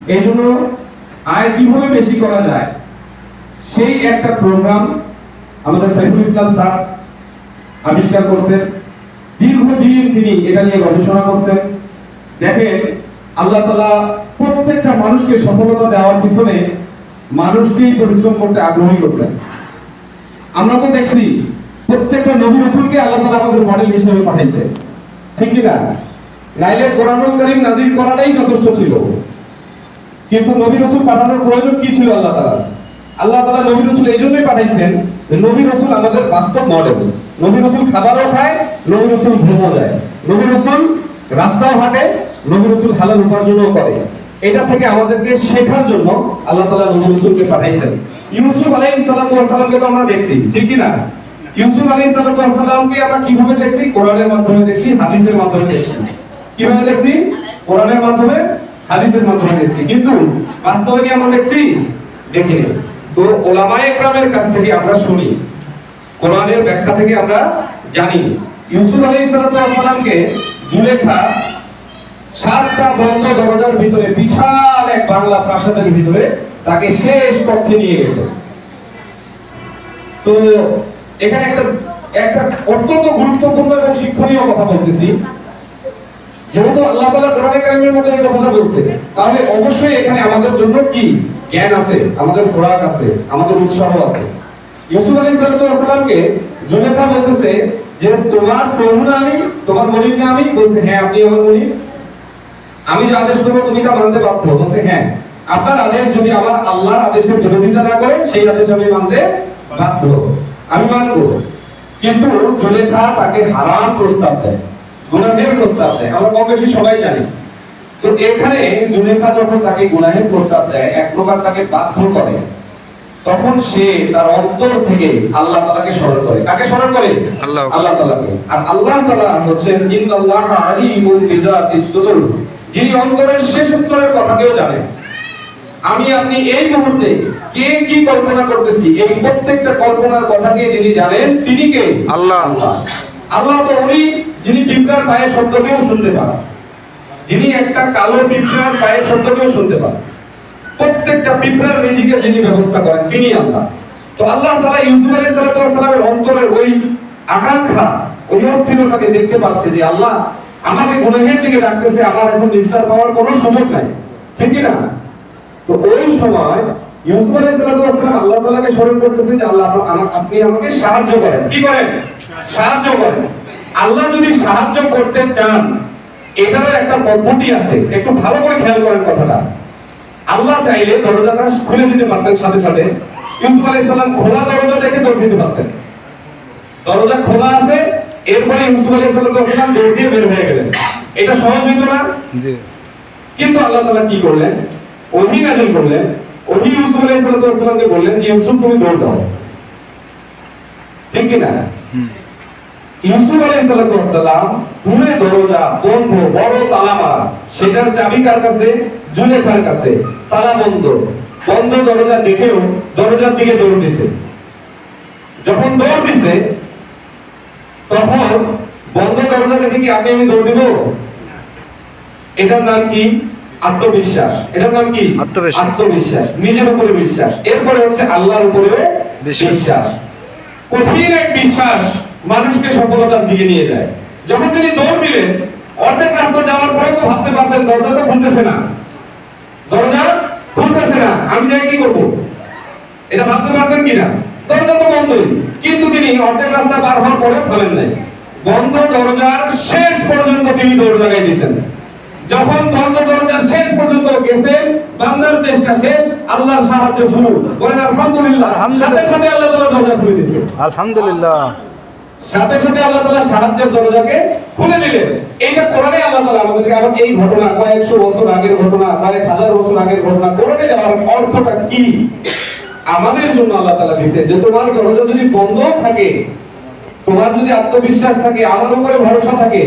এই জন্য আয় কিভাবে বেশি করা যায় সেই একটা প্রোগ্রাম আমাদের সাইফুল ইসলাম স্যার আবিষ্কার করছেন। দীর্ঘদিন তিনি এটা নিয়ে গবেষণা করছেন। দেখেন, আল্লাহ তাআলা প্রত্যেকটা মানুষকে সফলতা দেওয়ার পিছনে মানুষকেই পরিশ্রম করতে আগ্রহী করছেন। আমরা তো দেখছি প্রত্যেকটা নবী রাসূলকে আল্লাহ তাআলা আমাদের মডেল হিসেবে পাঠিয়েছেন, ঠিক কি না? নাইলে কোরআনুল কারীম নাযিল করাটাই যথেষ্ট ছিল, কিন্তু নবী রাসূল পাঠানোর প্রয়োজন কি ছিল? আল্লাহ তাআলা নবী রাসূল এই জন্যই পাঠাইছেন যে নবী রাসূল আমাদের বাস্তব মডেল। নবী রাসূল খাবারও খায়, নবী রাসূল ঘুমও যায়, নবী রাসূল রাস্তাও হাঁটে, নবী রাসূল হালাল উপার্জনও করে। এটা থেকে আমাদেরকে শেখার জন্য আল্লাহ তাআলা নবী রাসূলকে পাঠাইছেন। ইউসুফ আলাইহিস সালামকে তো আমরা দেখছি, ঠিক কি না? ইউসুফ আলাইহিস সালামকে আমরা কিভাবে দেখছি? কোরআনের মাধ্যমে দেখছি, হাদিসের মাধ্যমে দেখছি। কিভাবে দেখছি? কোরআনের মাধ্যমে, হাদিসের মাধ্যমে দেখছি। কিন্তু বাস্তবে কি আমরা দেখছি? দেখিনি। তো উলামায়ে কেরামের কাছ থেকে আমরা শুনি, কোরআনের ব্যাখ্যা থেকে আমরা জানি ইউসুফ আলাইহিস সালামকে জুলেখা 7টা বন্ধ দরজার ভিতরে বিশাল এক বাংলা প্রাসাদের ভিতরে তাকে শেষ কক্ষে নিয়ে গেছে। তো এখানে একটা অত্যন্ত গুরুত্বপূর্ণ এবং শিক্ষণীয় কথা বলতেছি। যেহেতু আল্লাহ তাআলা কোরআনে কারীমের মধ্যে এই কথাটা বলছে, তাহলে অবশ্যই এখানে আমাদের জন্য কি জ্ঞান আছে, আমাদের খোরাক আছে, আমাদের উৎসাহ আছে। ইউসুফ আলাইহিস সালামকে জুলেখা বলতেছে যে তোমার প্রভু না আমি, তোমার মনিব না আমি? বলছে হ্যাঁ, আপনি আমার মনিব। আমি যে আদেশ করব তুমি তা মানতে বাধ্য? বলছে হ্যাঁ। আপনার আদেশ যদি আমার আল্লাহর আদেশের বিরোধিতা না করে সেই আদেশ আমি মানতে বাধ্য, আমি মানব। কিন্তু জুলেখা তাকে হারাম প্রস্তাব দেয়, গুনাহের প্রস্তাব দেয়। আমরা কম বেশি সবাই জানি। তো এখানে জুলেখা যখন তাকে গুনাহের প্রস্তাব দেয়, এক প্রকার তাকে বাধ্য করে, তখন সে তার অন্তর থেকে আল্লাহ তাআলাকে স্মরণ করে। কাকে স্মরণ করে? আল্লাহ তাআলাকে। আর আল্লাহ তাআলা হচ্ছেন ইন্নাল্লাহা আলিমুন বিযাতিস সুদূর, যিনি অন্তরের শেষ স্তরের কথাকেও জানেন। আমি আপনি এই মুহূর্তে কে কি কল্পনা করতেছি, এই প্রত্যেকটা কল্পনার কথাকে যিনি জানেন তিনি কে? আল্লাহ। আল্লাহ তো উনি যিনি পিঁপড়ার পায়ের শব্দকেও শুনতে পান, যিনি একটা কালো পিঁপড়ার পায়ের শব্দকেও শুনতে পান, প্রত্যেকটা পিঁপড়ার রিজিকের যিনি ব্যবস্থা করেন তিনি আল্লাহ। তো আল্লাহ তাআলা ইউসুফ আলাইহিস সালামের অন্তরের ওই আকাঙ্ক্ষা, ওই অস্থিরতাকে দেখতে পাচ্ছে যে আল্লাহ আমাকে গুনাহের দিকে ডাকতেছে, আমার এখন নিস্তার পাওয়ার কোনো সুযোগ নাই, ঠিক কি না? তো ওই সময় ইউসুফ আলাইহিস সালাম আল্লাহ তাআলাকে স্মরণ করতেছেন যে আল্লাহ আপনি আমাকে সাহায্য করেন। কি করেন? সাহায্য করেন। আল্লাহ যদি সাহায্য করতে চান, এটারও একটা পদ্ধতি আছে, একটু ভালো করে খেয়াল করেন কথাটা। আল্লাহ চাইলে দরজাটা খুলে দিতে পারতেন সাথে সাথে। ইউসুফ আলাইহিস সালাম খোলা দরজা দেখে দৌড় দিতে পারতেন। দরজা খোলা আছে, এরপরে ইউসুফ আলাইহিস সালাম দৌড় দিয়ে বের হয়ে গেলেন। এটা সহজ হইতো না? জি। কিন্তু আল্লাহ তাআলা কি করলেন? ওহী নাযিল করলেন। ওহী ইউসুফ আলাইহিস সালামকে বললেন যে ইউসুফ তুমি দৌড় দাও, ঠিক কি না? ইউসুফ আলাইহিস সালাম দূরে দরজা বন্ধ, বড় তালা মারা, সেটার চাবি কার কাছে? জুলেখার কাছে। তালা বন্ধ, বন্ধ দরজা দেখেও দরজার দিকে দৌড় দিছে। যখন দৌড় দিছে তখন বন্ধ দরজা দেখে কি আপনি আমি দৌড় দিব? এটার নাম কি? আত্মবিশ্বাস। এটার নাম কি? আত্মবিশ্বাস, নিজের উপরে বিশ্বাস। এরপরে হচ্ছে আল্লাহর উপরে বিশ্বাস। কঠিন এক বিশ্বাস মানুষকে সফলতার দিকে নিয়ে যায়। যখন তিনি দৌড় দিলেন, অর্ধেক রাস্তা যাওয়ার পরে তো ভাবতে পারতেন দরজা তো খুলতেছে না, দরজা খুলতেছে না, আমি যাই কি করব? এটা ভাবতে পারতেন কিনা? দরজা তো বন্ধই। কিন্তু তিনি অর্ধেক রাস্তা পার হওয়ার পরেও থামেন নাই। বন্ধ দরজার শেষ পর্যন্ত তিনি দৌড় লাগাই দিয়েছেন। যখন বন্ধ দরজার শেষ পর্যন্ত গেছেন, বান্দার চেষ্টা শেষ, আল্লাহর সাহায্য শুরু। বলেন আলহামদুলিল্লাহ। সাথে সাথে আল্লাহ তাআলা দরজা খুলে দিয়েছেন। আলহামদুলিল্লাহ। সাথে সাথে আল্লাহ তাআলা সাহায্যের দরজাকে খুলে দিলেন। এইটা কোরআনে আল্লাহ তাআলা আমাদেরকে, আবার এই ঘটনা কয়েকশো বছর আগের ঘটনা, কয়েক হাজার বছর আগের ঘটনা, কোরআনে যাওয়ার অর্থটা কি আমাদের জন্য আল্লাহ তাআলা দিয়েছে যে তোমার দরজা যদি বন্ধ থাকে, তোমার যদি আত্মবিশ্বাস থাকে, আমার উপরে ভরসা থাকে,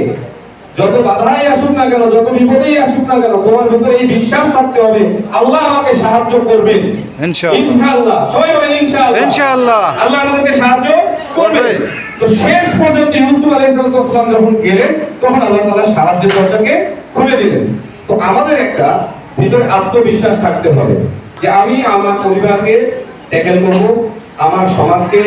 যত বাধাই আসুক না কেন, যত বিপদেই আসুক না কেন, তোমার ভিতরে এই বিশ্বাস থাকতে হবে আল্লাহ আমাকে সাহায্য করবেন ইনশাআল্লাহ। সবাই বলেন ইনশাআল্লাহ। ইনশাআল্লাহ আল্লাহ আমাদেরকে সাহায্য করবে। তো শেষ পর্যন্ত ইউসুফ আলাইহিস সালাম যখন গেলেন, তখন আল্লাহ তাআলা সাহায্যের দরজাকে খুলে দিলেন। তো আমাদের একটা ভিতরে আত্মবিশ্বাস থাকতে হবে যে আমি আমার পরিবারকে ট্যাকেল করব, আমার সমাজকে,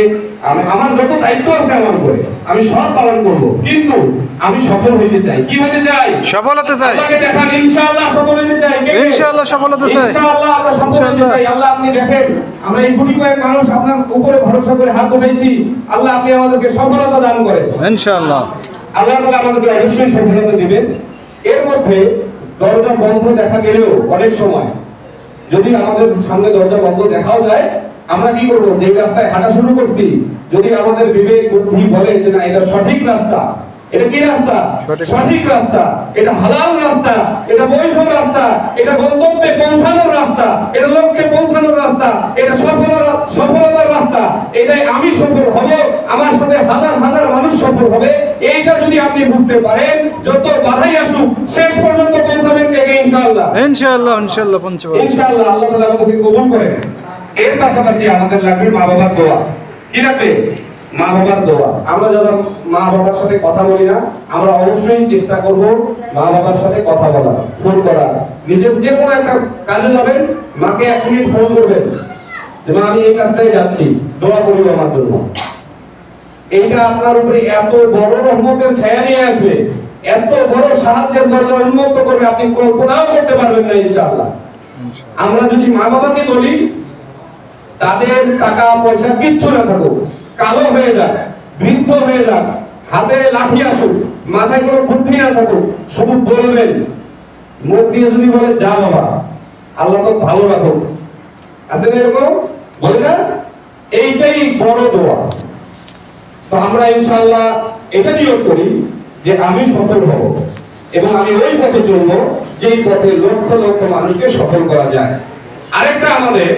আমার যত দায়িত্ব আছে আমার উপরে আমি সব পালন করব, কিন্তু আমি সফল হইতে চাই। কি হইতে চাই? সফল হতে চাই। আল্লাহকে দেখান ইনশাআল্লাহ সফল হইতে চাই। কে কে? ইনশাআল্লাহ সফল হতে চাই। ইনশাআল্লাহ আমরা সফল হইতে চাই। আল্লাহ আপনি দেখেন আমরা এই কোটি কয়েক মানুষ আপনার উপরে ভরসা করে হাত উঠাইছি। আল্লাহ আপনি আমাদেরকে সফলতা দান করেন ইনশাআল্লাহ। আল্লাহ তাআলা আমাদেরকে অবশ্যই সফলতা দিবেন। এর মধ্যে দরজা বন্ধ দেখা গেলেও অনেক সময় যদি আমাদের সামনে দরজা বন্ধ দেখাও যায়, আমরা কি করব? যে রাস্তায় হাঁটা শুরু করছি, যদি আমাদের বিবেক বুদ্ধি বলে যে না এটা সঠিক রাস্তা, এটা কি রাস্তা? সঠিক রাস্তা, এটা হালাল রাস্তা, এটা বৈধ রাস্তা, এটা গন্তব্যে পৌঁছানোর রাস্তা, এটা লক্ষ্যে পৌঁছানোর রাস্তা, এটা সফলতার রাস্তা, এটাই আমি সফল হব, আমার সাথে হাজার হাজার মানুষ সফল হবে, এইটা যদি আপনি বুঝতে পারেন, যত বাধাই আসুক শেষ পর্যন্ত পৌঁছাবেন কে? ইনশাআল্লাহ। ইনশাআল্লাহ। ইনশাআল্লাহ পঞ্চম। ইনশাআল্লাহ আল্লাহ তাআলা আমাদেরকে কবুল করেন। এর পাশাপাশি আমাদের লাগবে মা বাবার দোয়া। কি লাগবে? মা বাবার দোয়া। আমরা যারা মা বাবার সাথে কথা বলি না, আমরা অবশ্যই চেষ্টা করব মা বাবার সাথে কথা বলা, ফোন করা। নিজের যে কোনো একটা কাজে যাবেন, মাকে 1 মিনিট ফোন করবেন যে মা আমি এই কাজটাই যাচ্ছি, দোয়া করিও আমার জন্য। এইটা আপনার উপরে এত বড় রহমতের ছায়া নিয়ে আসবে, এত বড় সাহায্যের দরজা উন্মুক্ত করবে, আপনি কল্পনাও করতে পারবেন না ইনশাআল্লাহ। আমরা যদি মা বাবাকে বলি, তাদের টাকা পয়সা কিচ্ছু না থাকুক, কালো হয়ে যাক, বৃদ্ধ হয়ে যাক, হাতে লাঠি আসুক, মাথায় কোনো বুদ্ধি না থাকুক, শুধু বলবেন, মুখ দিয়ে যদি বলে যা বাবা আল্লাহ তো ভালো রাখুক, আছে না এরকম? বলে না? এইটাই বড় দোয়া। তো আমরা ইনশাআল্লাহ এটা নিয়োগ করি যে আমি সফল হব এবং আমি ওই পথে চলবো যেই পথে লক্ষ লক্ষ মানুষকে সফল করা যায়। আরেকটা আমাদের